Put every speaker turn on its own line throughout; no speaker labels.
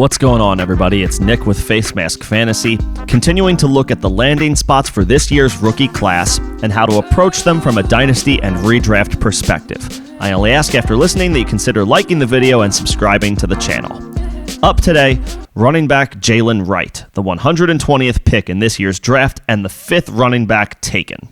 What's going on, everybody? It's Nick with Facemask Fantasy, continuing to look at the landing spots for this year's rookie class and how to approach them from a dynasty and redraft perspective. I only ask after listening that you consider liking the video and subscribing to the channel. Up today, running back Jaylen Wright, the 120th pick in this year's draft and the 5th running back taken.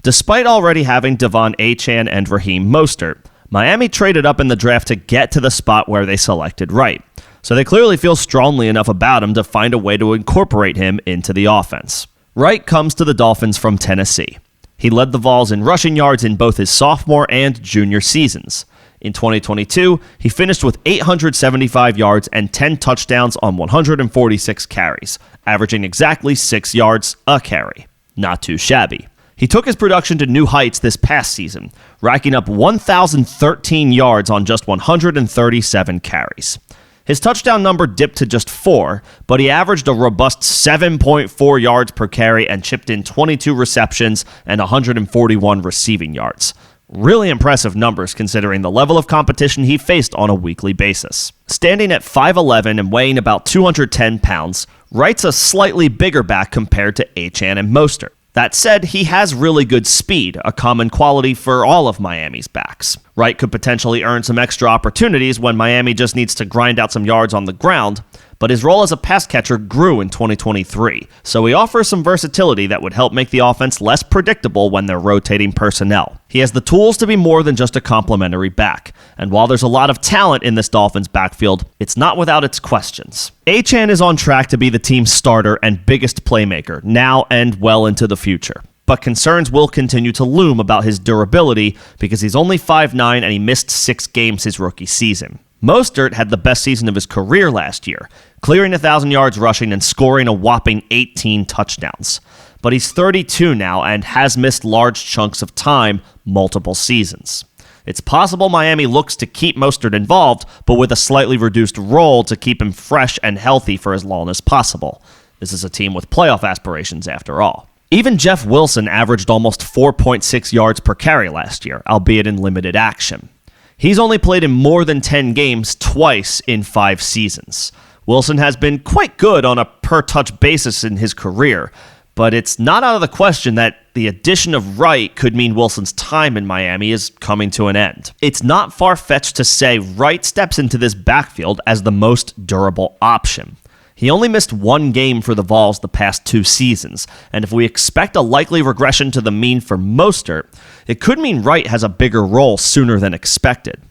Despite already having Achane and Raheem Mostert, Miami traded up in the draft to get to the spot where they selected Wright. So they clearly feel strongly enough about him to find a way to incorporate him into the offense. Wright comes to the Dolphins from Tennessee. He led the Vols in rushing yards in both his sophomore and junior seasons. In 2022, he finished with 875 yards and 10 touchdowns on 146 carries, averaging exactly 6 yards a carry. Not too shabby. He took his production to new heights this past season, racking up 1,013 yards on just 137 carries. His touchdown number dipped to just 4, but he averaged a robust 7.4 yards per carry and chipped in 22 receptions and 141 receiving yards. Really impressive numbers considering the level of competition he faced on a weekly basis. Standing at 5'11 and weighing about 210 pounds, Wright's a slightly bigger back compared to Achane and Mostert. That said, he has really good speed, a common quality for all of Miami's backs. Wright could potentially earn some extra opportunities when Miami just needs to grind out some yards on the ground, but his role as a pass catcher grew in 2023, so he offers some versatility that would help make the offense less predictable when they're rotating personnel. He has the tools to be more than just a complimentary back, and while there's a lot of talent in this Dolphins backfield, it's not without its questions. Achane is on track to be the team's starter and biggest playmaker, now and well into the future. But concerns will continue to loom about his durability because he's only 5'9 and he missed 6 games his rookie season. Mostert had the best season of his career last year, clearing 1,000 yards rushing and scoring a whopping 18 touchdowns. But he's 32 now and has missed large chunks of time multiple seasons. It's possible Miami looks to keep Mostert involved, but with a slightly reduced role to keep him fresh and healthy for as long as possible. This is a team with playoff aspirations after all. Even Jeff Wilson averaged almost 4.6 yards per carry last year, albeit in limited action. He's only played in more than 10 games twice in 5 seasons. Wilson has been quite good on a per-touch basis in his career, but it's not out of the question that the addition of Wright could mean Wilson's time in Miami is coming to an end. It's not far-fetched to say Wright steps into this backfield as the most durable option. He only missed 1 game for the Vols the past 2 seasons, and if we expect a likely regression to the mean for Mostert, it could mean Wright has a bigger role sooner than expected.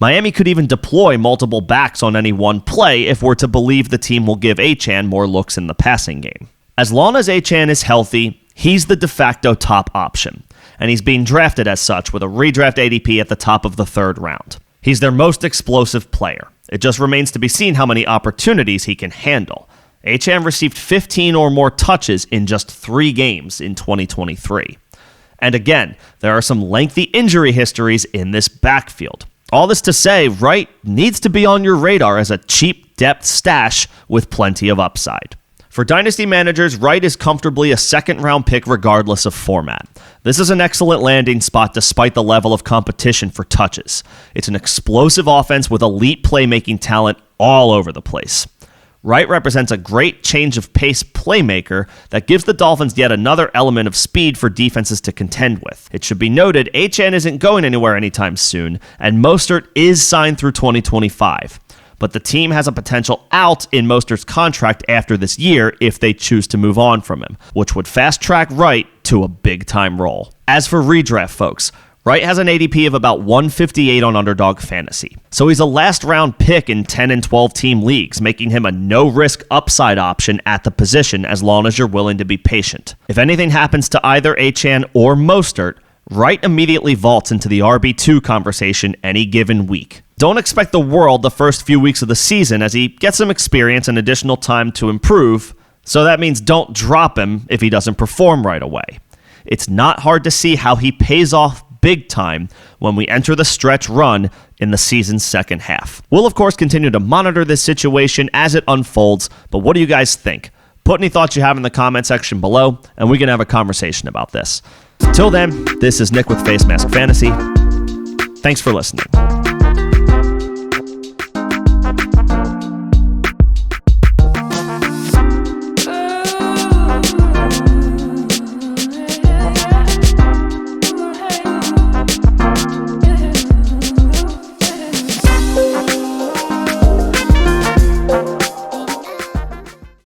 Miami could even deploy multiple backs on any one play if we're to believe the team will give Achane more looks in the passing game. As long as Achane is healthy, he's the de facto top option, and he's being drafted as such with a redraft ADP at the top of the 3rd round. He's their most explosive player. It just remains to be seen how many opportunities he can handle. Achane received 15 or more touches in just 3 games in 2023. And again, there are some lengthy injury histories in this backfield. All this to say, Wright needs to be on your radar as a cheap depth stash with plenty of upside. For dynasty managers, Wright is comfortably a 2nd-round pick regardless of format. This is an excellent landing spot despite the level of competition for touches. It's an explosive offense with elite playmaking talent all over the place. Wright represents a great change of pace playmaker that gives the Dolphins yet another element of speed for defenses to contend with. It should be noted, Achane isn't going anywhere anytime soon, and Mostert is signed through 2025. But the team has a potential out in Mostert's contract after this year if they choose to move on from him, which would fast-track Wright to a big-time role. As for redraft, folks, Wright has an ADP of about 158 on Underdog Fantasy, so he's a last-round pick in 10 and 12 team leagues, making him a no-risk upside option at the position as long as you're willing to be patient. If anything happens to either Achane or Mostert, Wright immediately vaults into the RB2 conversation any given week. Don't expect the world the first few weeks of the season as he gets some experience and additional time to improve, so that means don't drop him if he doesn't perform right away. It's not hard to see how he pays off big time when we enter the stretch run in the season's second half. We'll of course continue to monitor this situation as it unfolds, but what do you guys think? Put any thoughts you have in the comment section below, and we can have a conversation about this. Till then, this is Nick with Facemask Fantasy. Thanks for listening.